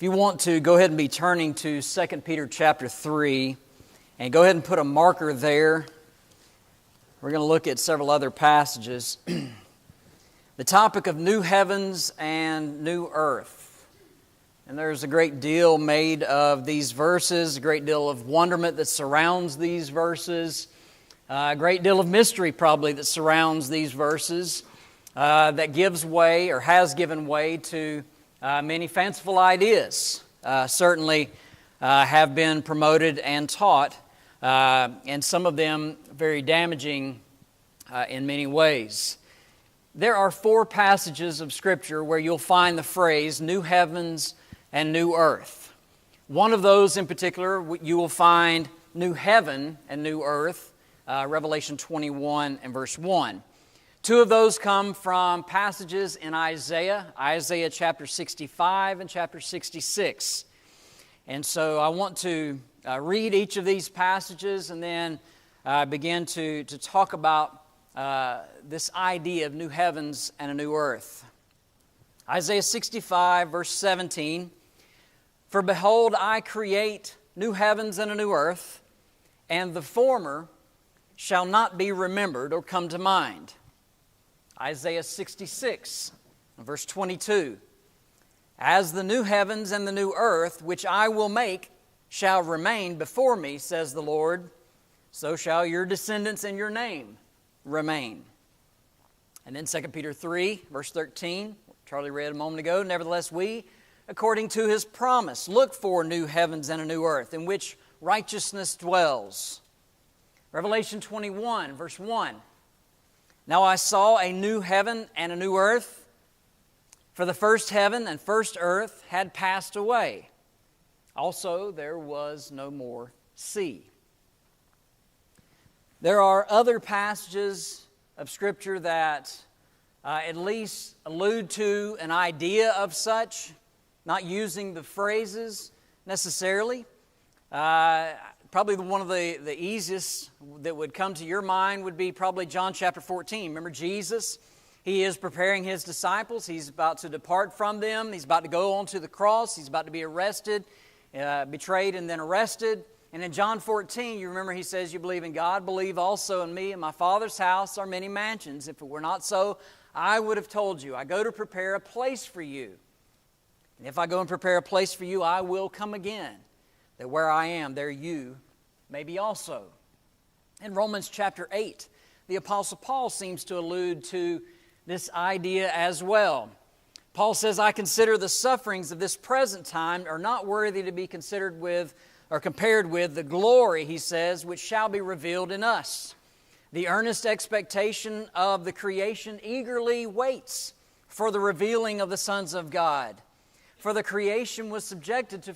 If you want to, go ahead and be turning to 2 Peter chapter 3, and go ahead and put a marker there. We're going to look at several other passages. The topic of new heavens and new earth. And there's a great deal made of these verses, a great deal of wonderment that surrounds these verses, a great deal of mystery probably that surrounds these verses, that gives way or has given way to many fanciful ideas. Certainly have been promoted and taught, and some of them very damaging in many ways. There are 4 passages of Scripture where you'll find the phrase, new heavens and new earth. One of those in particular, you will find new heaven and new earth, Revelation 21 and verse 1. 2 of those come from passages in Isaiah chapter 65 and chapter 66. And so I want to read each of these passages and then begin to talk about this idea of new heavens and a new earth. Isaiah 65 verse 17, "For behold, I create new heavens and a new earth, and the former shall not be remembered or come to mind." Isaiah 66, verse 22, "As the new heavens and the new earth, which I will make, shall remain before me, says the Lord, so shall your descendants and your name remain." And then 2 Peter 3, verse 13, Charlie read a moment ago, "Nevertheless we, according to His promise, look for new heavens and a new earth, in which righteousness dwells." Revelation 21, verse 1, "Now I saw a new heaven and a new earth, for the first heaven and first earth had passed away. Also there was no more sea." There are other passages of Scripture that at least allude to an idea of such, not using the phrases necessarily. Probably one of the easiest that would come to your mind would be probably John chapter 14. Remember Jesus? He is preparing His disciples. He's about to depart from them. He's about to go on to the cross. He's about to be arrested, betrayed, and then arrested. And in John 14, you remember He says, "You believe in God, believe also in me. In my Father's house are many mansions. If it were not so, I would have told you. I go to prepare a place for you. And if I go and prepare a place for you, I will come again, that where I am, there you may be also." In Romans chapter 8, the Apostle Paul seems to allude to this idea as well. Paul says, "I consider the sufferings of this present time are not worthy to be considered with or compared with the glory," he says, "which shall be revealed in us. The earnest expectation of the creation eagerly waits for the revealing of the sons of God. For the creation was subjected to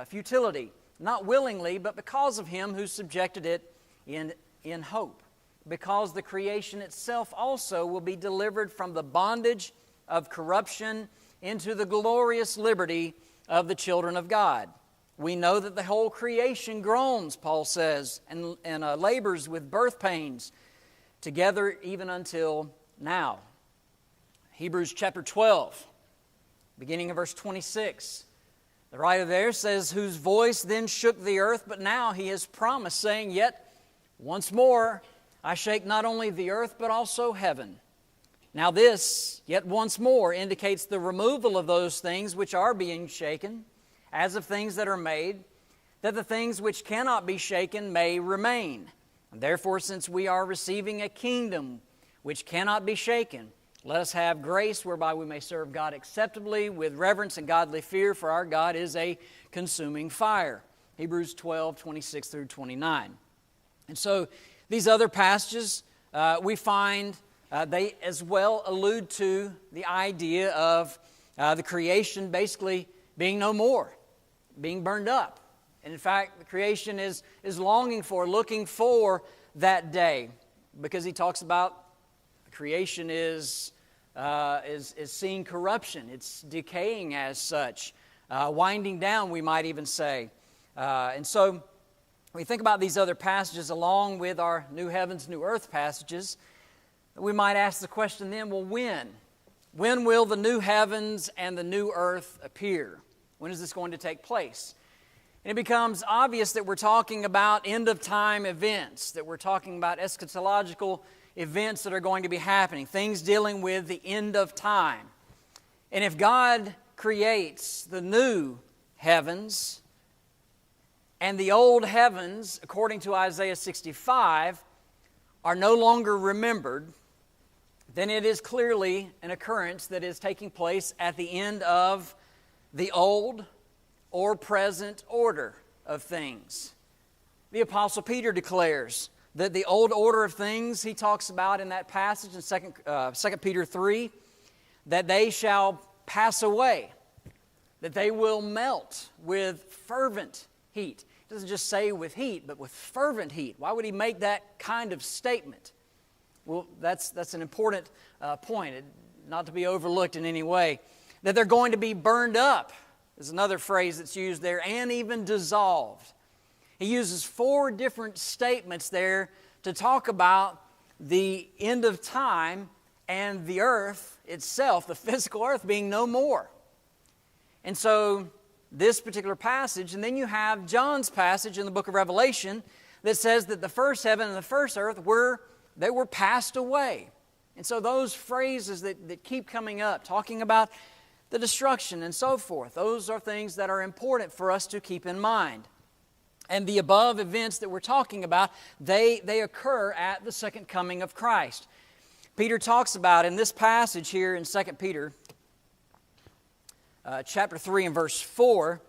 futility, not willingly, but because of Him who subjected it in hope. Because the creation itself also will be delivered from the bondage of corruption into the glorious liberty of the children of God. We know that the whole creation groans," Paul says, and labors with birth pains, together even until now." Hebrews chapter 12, beginning of verse 26. The writer there says, "Whose voice then shook the earth, but now He has promised, saying, Yet once more I shake not only the earth, but also heaven. Now this, yet once more, indicates the removal of those things which are being shaken, as of things that are made, that the things which cannot be shaken may remain. And therefore, since we are receiving a kingdom which cannot be shaken, let us have grace whereby we may serve God acceptably with reverence and godly fear, for our God is a consuming fire." Hebrews 12, 26 through 29. And so these other passages, we find they as well allude to the idea of the creation basically being no more, being burned up. And in fact, the creation is longing for, looking for that day, because he talks about the creation is seeing corruption. It's decaying as such, winding down, we might even say. And so when we think about these other passages along with our new heavens, new earth passages, we might ask the question then, well, when? When will the new heavens and the new earth appear? When is this going to take place? And it becomes obvious that we're talking about end-of-time events, that we're talking about eschatological events that are going to be happening, things dealing with the end of time. And if God creates the new heavens and the old heavens, according to Isaiah 65, are no longer remembered, then it is clearly an occurrence that is taking place at the end of the old or present order of things. The Apostle Peter declares that the old order of things, he talks about in that passage in 2 Peter 3, that they shall pass away, that they will melt with fervent heat. It doesn't just say with heat, but with fervent heat. Why would he make that kind of statement? Well, that's an important point, not to be overlooked in any way. That they're going to be burned up is another phrase that's used there, and even dissolved. He uses 4 different statements there to talk about the end of time and the earth itself, the physical earth, being no more. And so this particular passage, and then you have John's passage in the book of Revelation that says that the first heaven and the first earth were passed away. And so those phrases that keep coming up, talking about the destruction and so forth, those are things that are important for us to keep in mind. And the above events that we're talking about, they occur at the second coming of Christ. Peter talks about in this passage here in 2 Peter chapter 3 and verse 4.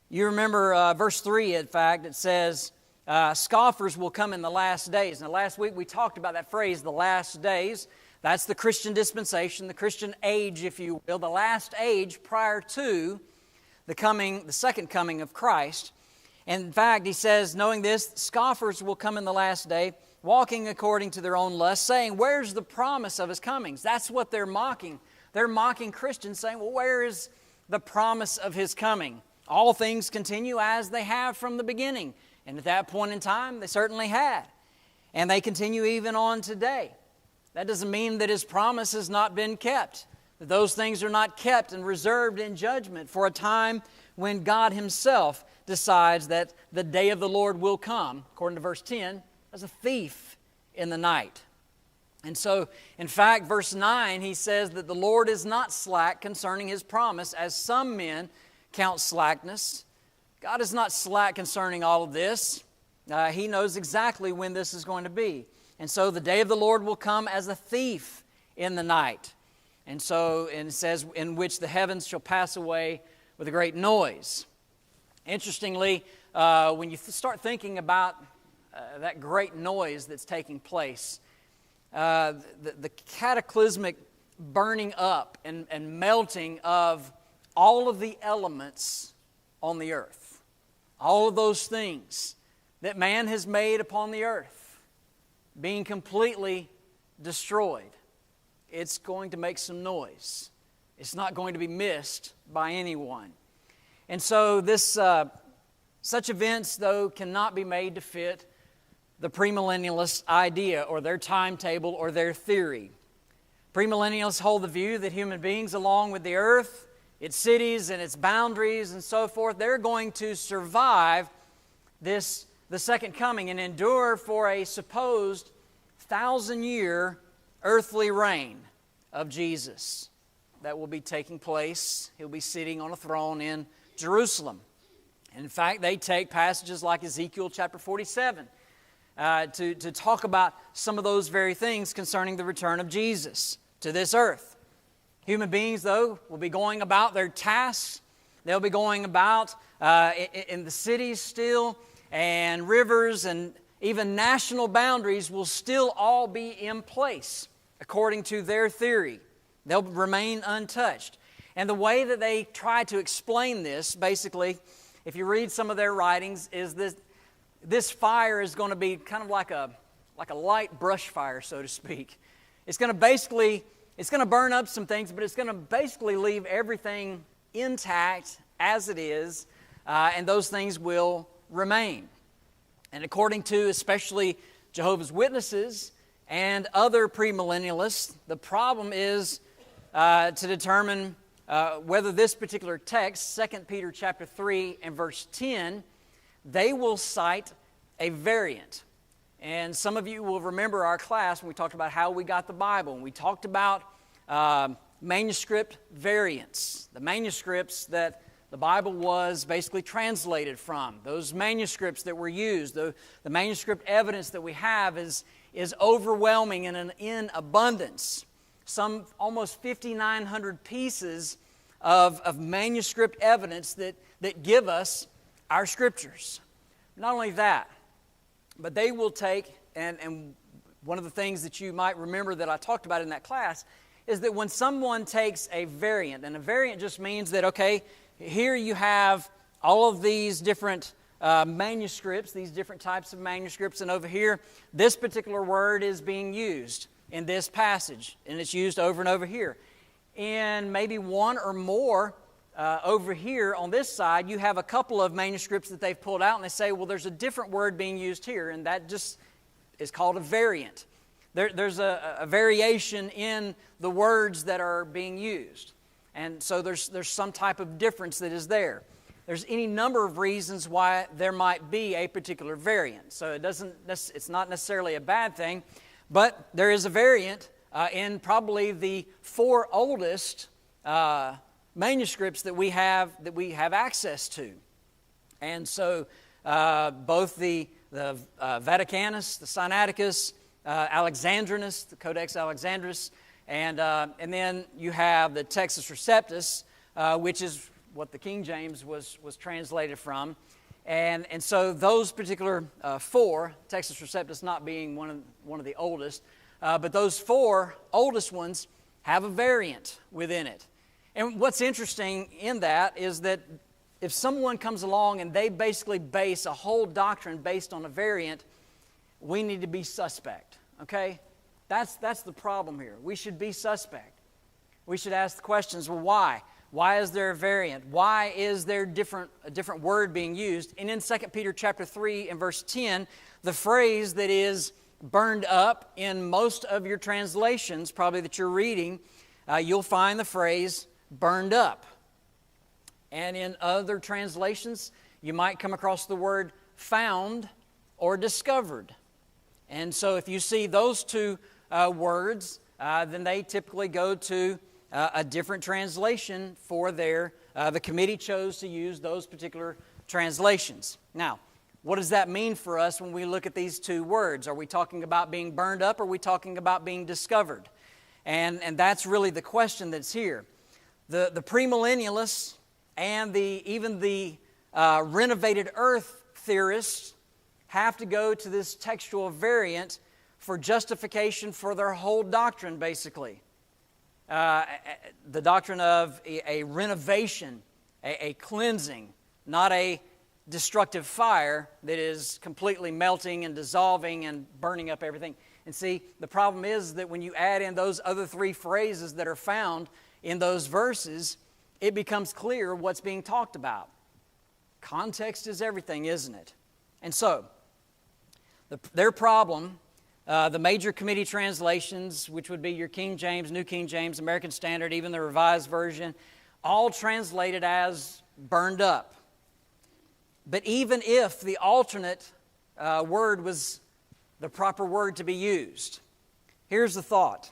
You remember verse 3, in fact, it says, scoffers will come in the last days. Now, last week we talked about that phrase, the last days. That's the Christian dispensation, the Christian age, if you will, the last age prior to the second coming of Christ. And in fact, he says, knowing this, scoffers will come in the last day, walking according to their own lust, saying, where's the promise of His comings? That's what they're mocking. They're mocking Christians, saying, well, where is the promise of His coming? All things continue as they have from the beginning. And at that point in time, they certainly had. And they continue even on today. That doesn't mean that His promise has not been kept, that those things are not kept and reserved in judgment for a time when God Himself decides that the day of the Lord will come, according to verse 10, as a thief in the night. And so, in fact, verse 9, he says that the Lord is not slack concerning His promise, as some men count slackness. God is not slack concerning all of this. He knows exactly when this is going to be. And so the day of the Lord will come as a thief in the night. And it says, in which the heavens shall pass away with a great noise. Interestingly, when you start thinking about that great noise that's taking place, the cataclysmic burning up and melting of all of the elements on the earth, all of those things that man has made upon the earth, being completely destroyed, it's going to make some noise. It's not going to be missed by anyone. And so such events, though, cannot be made to fit the premillennialist idea or their timetable or their theory. Premillennialists hold the view that human beings, along with the earth, its cities and its boundaries and so forth, they're going to survive the second coming and endure for a supposed 1,000-year earthly reign of Jesus that will be taking place. He'll be sitting on a throne in Jerusalem. And in fact, they take passages like Ezekiel chapter 47 to talk about some of those very things concerning the return of Jesus to this earth. Human beings, though, will be going about their tasks. They'll be going about in the cities still, and rivers and even national boundaries will still all be in place according to their theory. They'll remain untouched. And the way that they try to explain this, basically, if you read some of their writings, is this fire is going to be kind of like a light brush fire, so to speak. It's going to burn up some things, but it's going to basically leave everything intact as it is, and those things will remain. And according to especially Jehovah's Witnesses and other premillennialists, the problem is to determine whether this particular text, 2 Peter chapter 3 and verse 10, they will cite a variant. And some of you will remember our class when we talked about how we got the Bible, and we talked about manuscript variants, the manuscripts that the Bible was basically translated from. Those manuscripts that were used, the manuscript evidence that we have is overwhelming and in abundance. Some almost 5,900 pieces of manuscript evidence that give us our Scriptures. Not only that, but they will take, and one of the things that you might remember that I talked about in that class is that when someone takes a variant, and a variant just means that, okay, here you have all of these different manuscripts, these different types of manuscripts, and over here, this particular word is being used in this passage, and it's used over and over here. And maybe one or more over here on this side, you have a couple of manuscripts that they've pulled out, and they say, well, there's a different word being used here, and that just is called a variant. There's a variation in the words that are being used. And so there's some type of difference that is there. There's any number of reasons why there might be a particular variant. So it's not necessarily a bad thing, but there is a variant in probably the 4 oldest manuscripts that we have access to. And so both the Vaticanus, the Sinaiticus, Alexandrinus, the Codex Alexandrinus, and then you have the Textus Receptus, which is what the King James was translated from. And so those particular 4, Textus Receptus not being one of the oldest, but those 4 oldest ones have a variant within it. And what's interesting in that is that if someone comes along and they basically base a whole doctrine based on a variant, we need to be suspect, okay? That's the problem here. We should be suspect. We should ask the questions, well, why? Why is there a variant? Why is there a different word being used? And in 2 Peter chapter 3 and verse 10, the phrase that is burned up in most of your translations, probably that you're reading, you'll find the phrase burned up. And in other translations, you might come across the word found or discovered. And so if you see those 2 words, then they typically go to a different translation for the committee chose to use those particular translations. Now, what does that mean for us when we look at these 2 words? Are we talking about being burned up or are we talking about being discovered? And that's really the question that's here. The premillennialists and even the renovated earth theorists have to go to this textual variant for justification for their whole doctrine, basically. The doctrine of a renovation, a cleansing, not a destructive fire that is completely melting and dissolving and burning up everything. And see, the problem is that when you add in those other 3 phrases that are found in those verses, it becomes clear what's being talked about. Context is everything, isn't it? And so, their problem, the major committee translations, which would be your King James, New King James, American Standard, even the Revised Version, all translated as burned up. But even if the alternate word was the proper word to be used, here's the thought.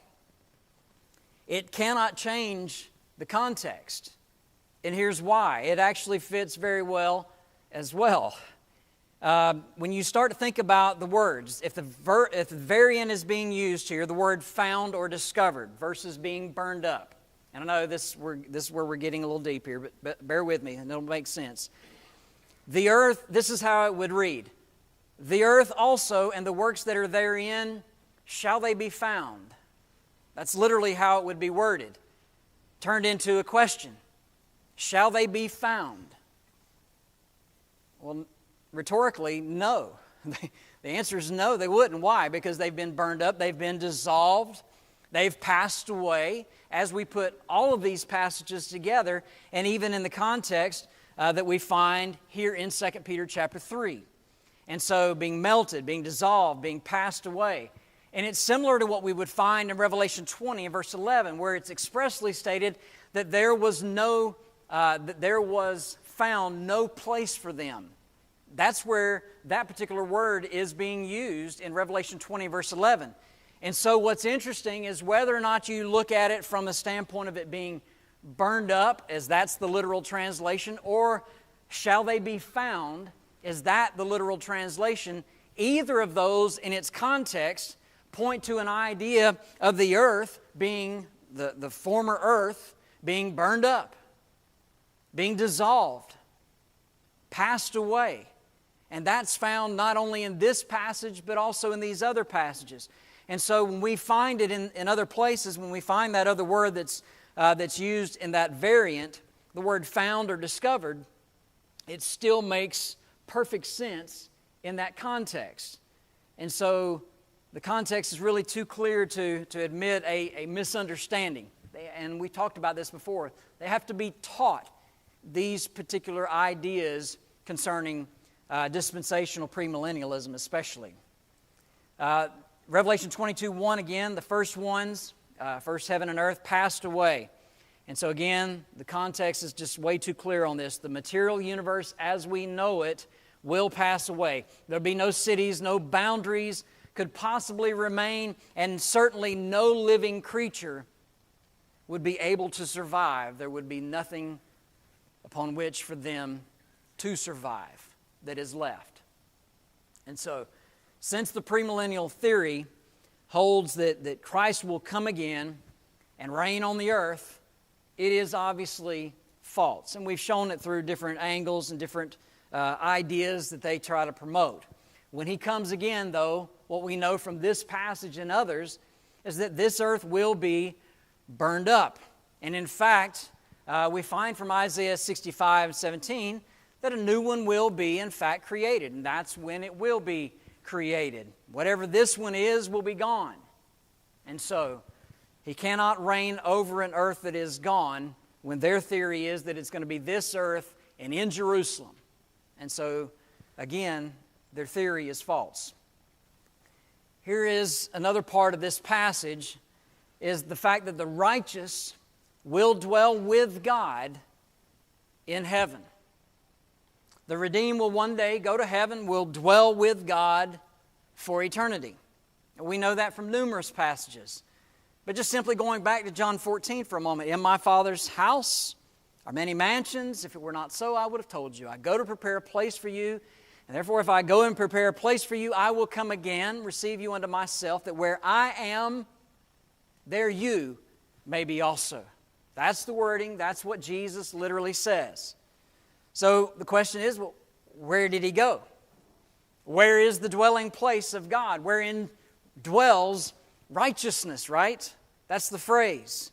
It cannot change the context. And here's why. It actually fits very well as well. When you start to think about the words, if the variant is being used here, the word found or discovered versus being burned up. And I know this is where we're getting a little deep here, but bear with me and it'll make sense. The earth, this is how it would read. The earth also and the works that are therein, shall they be found? That's literally how it would be worded. Turned into a question. Shall they be found? Well, rhetorically, no. The answer is no, they wouldn't. Why? Because they've been burned up, they've been dissolved, they've passed away. As we put all of these passages together, and even in the context that we find here in 2 Peter chapter 3. And so being melted, being dissolved, being passed away. And it's similar to what we would find in Revelation 20 and verse 11, where it's expressly stated that there was found no place for them. That's where that particular word is being used in Revelation 20, verse 11. And so what's interesting is whether or not you look at it from the standpoint of it being burned up, as that's the literal translation, or shall they be found, is that the literal translation? Either of those in its context point to an idea of the earth being, the former earth being burned up, being dissolved, passed away. And that's found not only in this passage, but also in these other passages. And so when we find it in other places, when we find that other word that's used in that variant, the word found or discovered, it still makes perfect sense in that context. And so the context is really too clear to admit a misunderstanding. And we talked about this before. They have to be taught these particular ideas concerning dispensational premillennialism especially. Revelation 22:1 again, the first ones, first heaven and earth passed away. And so again, the context is just way too clear on this. The material universe as we know it will pass away. There'll be no cities, no boundaries could possibly remain, and certainly no living creature would be able to survive. There would be nothing upon which for them to survive that is left. And so, since the premillennial theory holds that Christ will come again and reign on the earth, it is obviously false. And we've shown it through different angles and different ideas that they try to promote. When He comes again, though, what we know from this passage and others is that this earth will be burned up. And in fact, we find from Isaiah 65:17 that a new one will be, in fact, created. And that's when it will be created. Whatever this one is will be gone. And so, He cannot reign over an earth that is gone when their theory is that it's going to be this earth and in Jerusalem. And so, again, their theory is false. Here is another part of this passage, is the fact that the righteous will dwell with God in heaven. The redeemed will one day go to heaven, will dwell with God for eternity. We know that from numerous passages. But just simply going back to John 14 for a moment. In my Father's house are many mansions. If it were not so, I would have told you. I go to prepare a place for you. And therefore, if I go and prepare a place for you, I will come again, receive you unto myself, that where I am, there you may be also. That's the wording. That's what Jesus literally says. So the question is, well, where did He go? Where is the dwelling place of God? Wherein dwells righteousness, right? That's the phrase.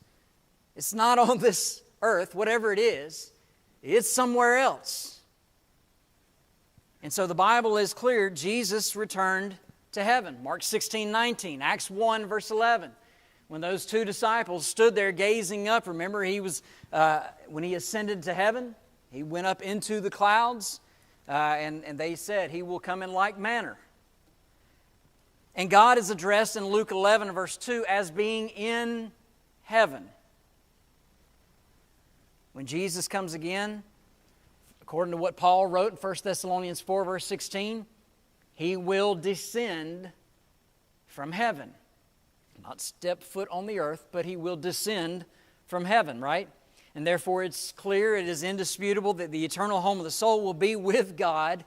It's not on this earth, whatever it is. It's somewhere else. And so the Bible is clear. Jesus returned to heaven. Mark 16:19, Acts 1, verse 11. When those two disciples stood there gazing up, remember He was, when He ascended to heaven, He went up into the clouds, and they said, He will come in like manner. And God is addressed in Luke 11, verse 2, as being in heaven. When Jesus comes again, according to what Paul wrote in 1 Thessalonians 4, verse 16, He will descend from heaven. Not step foot on the earth, but He will descend from heaven, right? And therefore it's clear, it is indisputable that the eternal home of the soul will be with God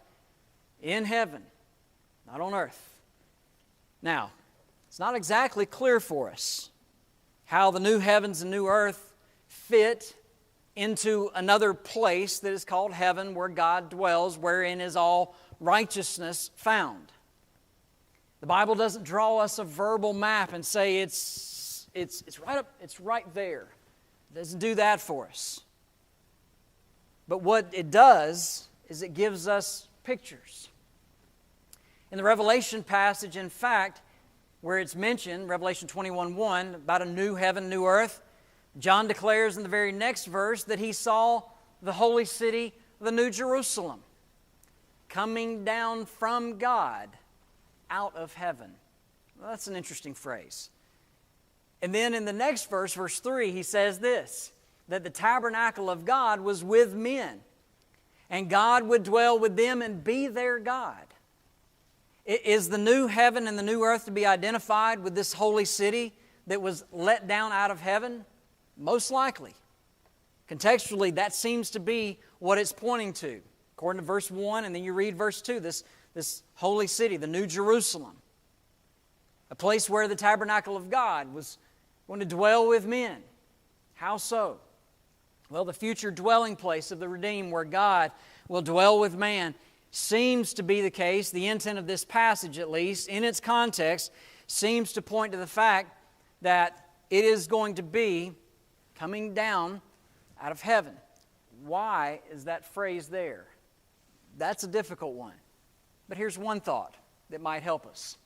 in heaven, not on earth. Now, it's not exactly clear for us how the new heavens and new earth fit into another place that is called heaven, where God dwells, wherein is all righteousness found. The Bible doesn't draw us a verbal map and say it's right there. It doesn't do that for us. But what it does is it gives us pictures. In the Revelation passage, in fact, where it's mentioned, Revelation 21:1, about a new heaven, new earth, John declares in the very next verse that he saw the holy city, the New Jerusalem, coming down from God out of heaven. Well, that's an interesting phrase. And then in the next verse, verse 3, he says this, that the tabernacle of God was with men, and God would dwell with them and be their God. Is the new heaven and the new earth to be identified with this holy city that was let down out of heaven? Most likely. Contextually, that seems to be what it's pointing to. According to verse 1, and then you read verse 2, this holy city, the New Jerusalem, a place where the tabernacle of God was going to dwell with men. How so? Well, the future dwelling place of the redeemed, where God will dwell with man, seems to be the case. The intent of this passage, at least, in its context, seems to point to the fact that it is going to be coming down out of heaven. Why is that phrase there? That's a difficult one. But here's one thought that might help us.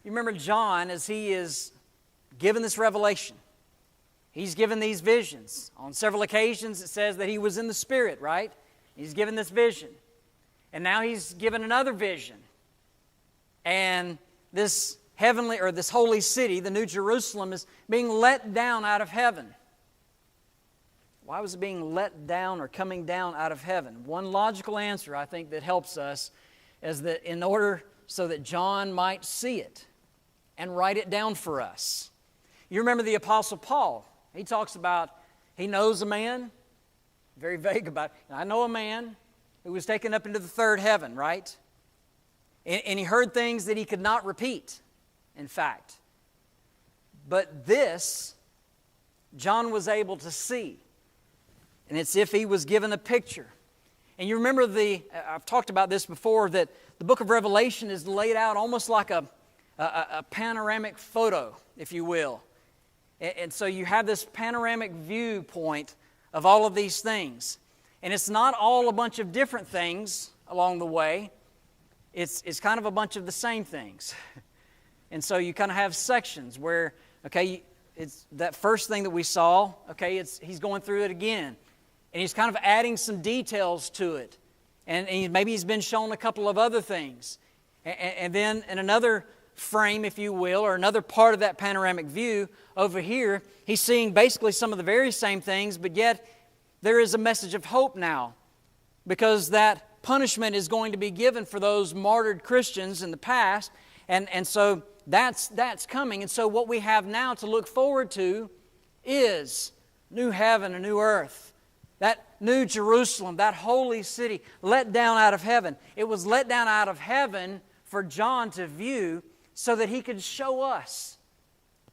You remember John, as he is given this revelation, he's given these visions. On several occasions it says that he was in the Spirit, right? He's given this vision. And now he's given another vision. And this heavenly, or this holy city, the New Jerusalem, is being let down out of heaven. Why was it being let down or coming down out of heaven? One logical answer, I think, that helps us is that in order so that John might see it and write it down for us. You remember the Apostle Paul. He talks about, he knows a man, very vague about it. I know a man who was taken up into the third heaven, right? And he heard things that he could not repeat, in fact. But this, John was able to see. And it's if he was given a picture. And you remember I've talked about this before, that the book of Revelation is laid out almost like a panoramic photo, if you will. And so you have this panoramic viewpoint of all of these things. And it's not all a bunch of different things along the way. It's kind of a bunch of the same things. And so you kind of have sections where, okay, it's that first thing that we saw, okay, he's going through it again. And he's kind of adding some details to it. And maybe he's been shown a couple of other things. And then in another frame, if you will, or another part of that panoramic view over here, he's seeing basically some of the very same things, but yet there is a message of hope now, because that punishment is going to be given for those martyred Christians in the past, and so that's coming. And so what we have now to look forward to is new heaven and new earth. That new Jerusalem, that holy city, let down out of heaven. It was let down out of heaven for John to view so that he could show us,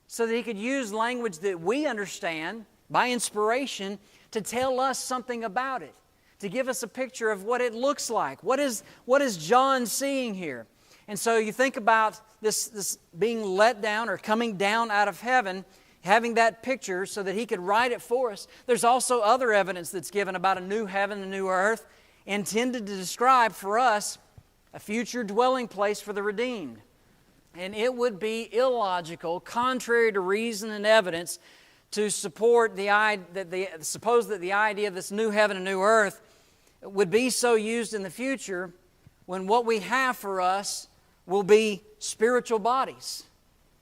so that he could use language that we understand by inspiration to tell us something about it, to give us a picture of what it looks like. What is John seeing here? And so you think about this being let down or coming down out of heaven, having that picture so that he could write it for us. There's also other evidence that's given about a new heaven and a new earth, intended to describe for us a future dwelling place for the redeemed. And it would be illogical, contrary to reason and evidence, to support suppose that the idea of this new heaven and new earth would be so used in the future when what we have for us will be spiritual bodies,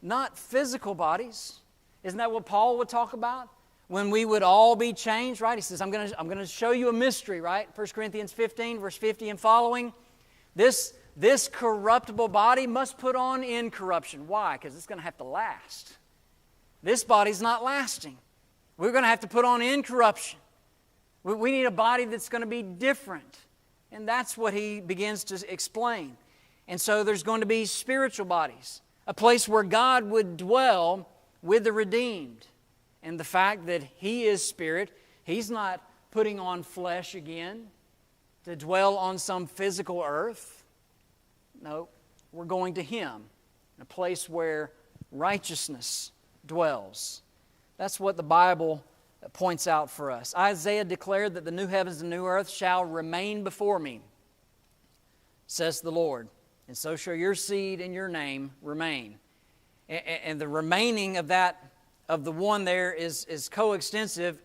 not physical bodies. Isn't that what Paul would talk about? When we would all be changed, right? He says, I'm going to show you a mystery, right? 1 Corinthians 15, verse 50 and following. This corruptible body must put on incorruption. Why? Because it's going to have to last. This body's not lasting. We're going to have to put on incorruption. We need a body that's going to be different. And that's what he begins to explain. And so there's going to be spiritual bodies, a place where God would dwell with the redeemed. And the fact that He is Spirit, He's not putting on flesh again to dwell on some physical earth. No, we're going to Him, a place where righteousness dwells. That's what the Bible points out for us. Isaiah declared that the new heavens and new earth shall remain before me, says the Lord. And so shall your seed and your name remain. And the remaining of the one there is coextensive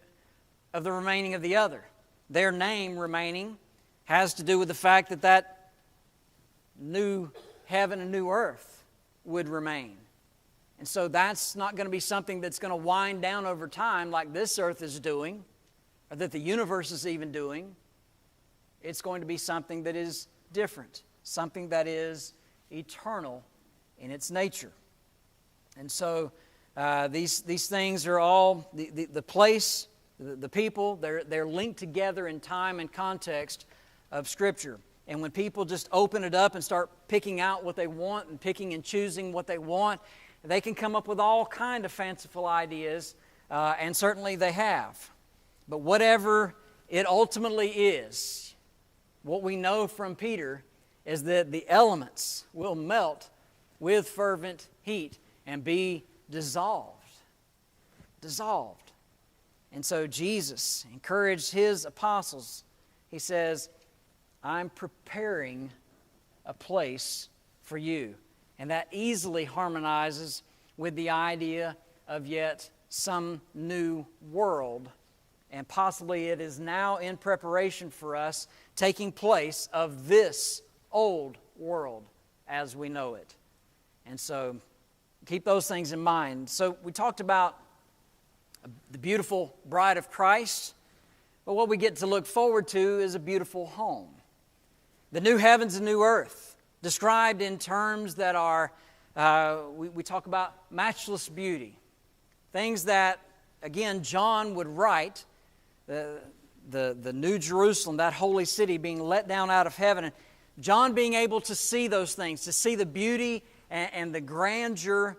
of the remaining of the other. Their name remaining has to do with the fact that new heaven and new earth would remain. And so that's not going to be something that's going to wind down over time like this earth is doing, or that the universe is even doing. It's going to be something that is different, something that is eternal in its nature. And so these things are all, the place, the people, they're linked together in time and context of Scripture. And when people just open it up and start picking out what they want and picking and choosing what they want, they can come up with all kind of fanciful ideas, and certainly they have. But whatever it ultimately is, what we know from Peter is that the elements will melt with fervent heat and be dissolved. Dissolved. And so Jesus encouraged His apostles. He says, I'm preparing a place for you. And that easily harmonizes with the idea of yet some new world. And possibly it is now in preparation for us, taking place of this old world as we know it. And so keep those things in mind. So we talked about the beautiful bride of Christ, but what we get to look forward to is a beautiful home. The new heavens and new earth, described in terms that are, we talk about matchless beauty. Things that, again, John would write, the New Jerusalem, that holy city being let down out of heaven, and John being able to see those things, to see the beauty and the grandeur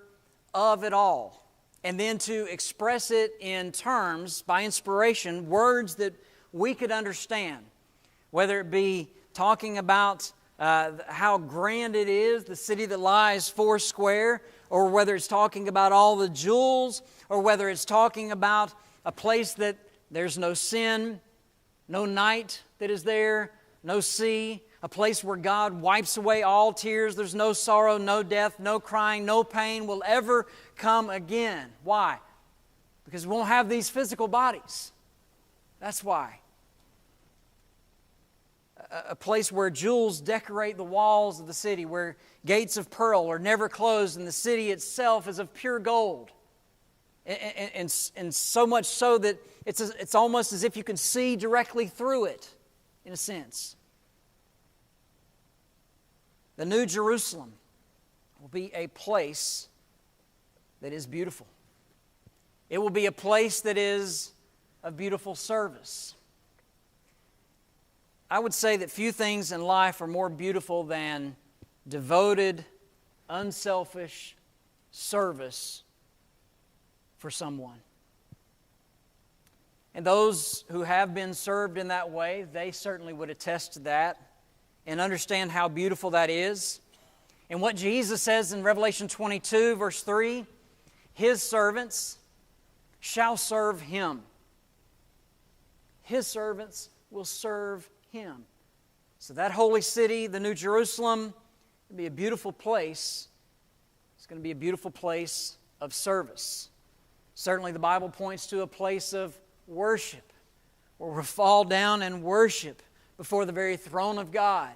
of it all, and then to express it in terms, by inspiration, words that we could understand, whether it be talking about how grand it is, the city that lies four square, or whether it's talking about all the jewels, or whether it's talking about a place that there's no sin, no night that is there, no sea, a place where God wipes away all tears. There's no sorrow, no death, no crying, no pain will ever come again. Why? Because we won't have these physical bodies. That's why. A place where jewels decorate the walls of the city, where gates of pearl are never closed, and the city itself is of pure gold. And so much so that it's almost as if you can see directly through it, in a sense. The New Jerusalem will be a place that is beautiful. It will be a place that is of beautiful service. I would say that few things in life are more beautiful than devoted, unselfish service for someone. And those who have been served in that way, they certainly would attest to that and understand how beautiful that is. And what Jesus says in Revelation 22, verse 3, His servants shall serve Him. His servants will serve Him. So that holy city, the New Jerusalem, will be a beautiful place. It's going to be a beautiful place of service. Certainly the Bible points to a place of worship, where we'll fall down and worship before the very throne of God.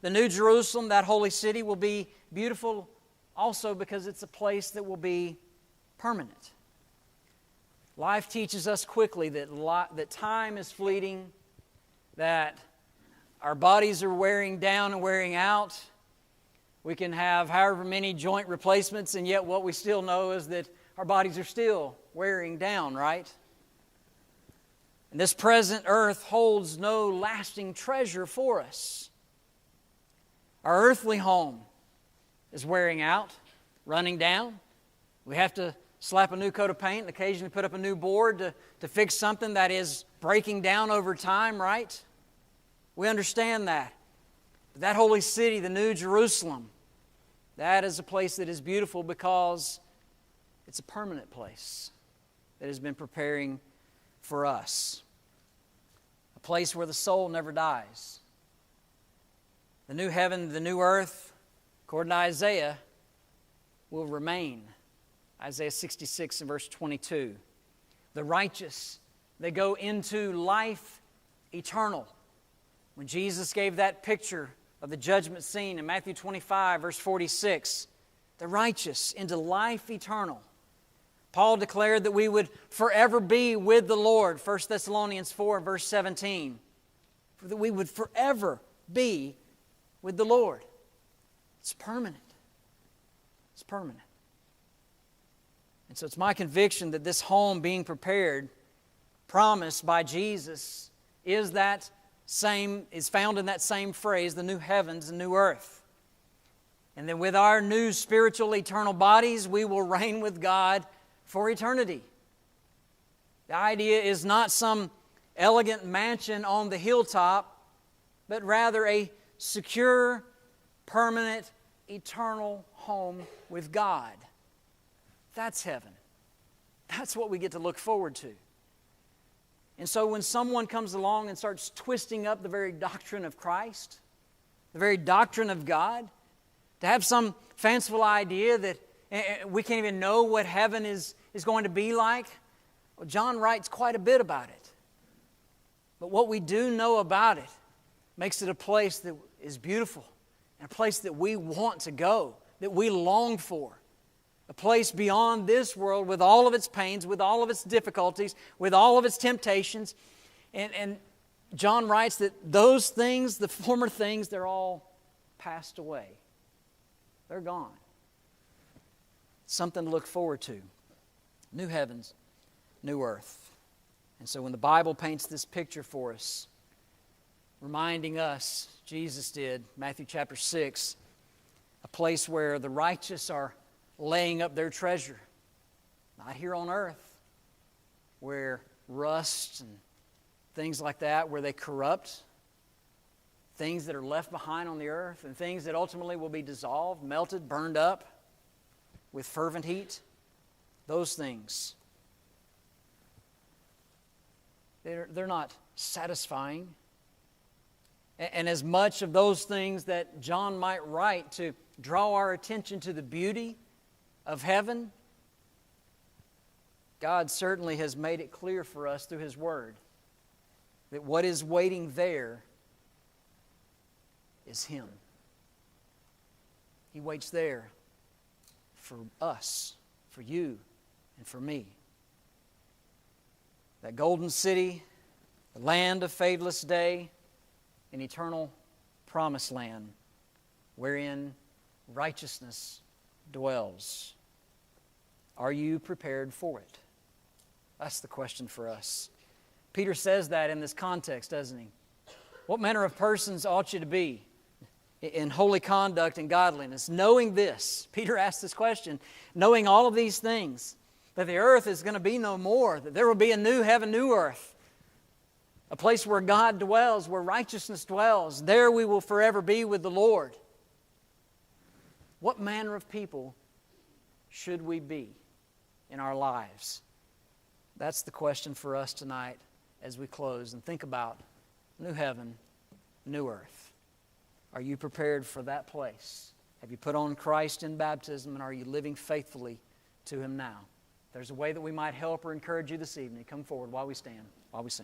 The New Jerusalem, that holy city, will be beautiful also because it's a place that will be permanent. Life teaches us quickly that time is fleeting, that our bodies are wearing down and wearing out. We can have however many joint replacements, and yet what we still know is that our bodies are still wearing down, right? And this present earth holds no lasting treasure for us. Our earthly home is wearing out, running down. We have to slap a new coat of paint and occasionally put up a new board to fix something that is breaking down over time, right? We understand that. But that holy city, the New Jerusalem, that is a place that is beautiful because it's a permanent place that has been preparing for us. A place where the soul never dies. The new heaven, the new earth, according to Isaiah, will remain. Isaiah 66 and verse 22. The righteous, they go into life eternal. When Jesus gave that picture of the judgment scene in Matthew 25, verse 46, the righteous, into life eternal. Paul declared that we would forever be with the Lord, 1 Thessalonians 4, verse 17. That we would forever be with the Lord. It's permanent. It's permanent. And so it's my conviction that this home being prepared, promised by Jesus, is found in that same phrase, the new heavens and new earth. And then with our new spiritual eternal bodies, we will reign with God for eternity. The idea is not some elegant mansion on the hilltop, but rather a secure, permanent, eternal home with God. That's heaven. That's what we get to look forward to. And so when someone comes along and starts twisting up the very doctrine of Christ, the very doctrine of God, to have some fanciful idea that we can't even know what heaven is going to be like, well, John writes quite a bit about it. But what we do know about it makes it a place that is beautiful and a place that we want to go, that we long for. A place beyond this world with all of its pains, with all of its difficulties, with all of its temptations. And John writes that those things, the former things, they're all passed away. They're gone. Something to look forward to. New heavens, new earth. And so when the Bible paints this picture for us, reminding us, Jesus did, Matthew chapter 6, a place where the righteous are laying up their treasure, not here on earth, where rust and things like that, where they corrupt, things that are left behind on the earth, and things that ultimately will be dissolved, melted, burned up with fervent heat. Those things, they're not satisfying. And as much of those things that John might write to draw our attention to the beauty of heaven, God certainly has made it clear for us through His Word that what is waiting there is Him. He waits there for us, for you, and for me. That golden city, the land of fadeless day, an eternal promised land wherein righteousness dwells. Are you prepared for it? That's the question for us. Peter says that in this context, doesn't he? What manner of persons ought you to be in holy conduct and godliness? Knowing this, Peter asks this question, knowing all of these things, that the earth is going to be no more, that there will be a new heaven, new earth, a place where God dwells, where righteousness dwells. There we will forever be with the Lord. What manner of people should we be in our lives? That's the question for us tonight as we close and think about new heaven, new earth. Are you prepared for that place? Have you put on Christ in baptism, and are you living faithfully to Him now? If there's a way that we might help or encourage you this evening, come forward while we stand, while we sing.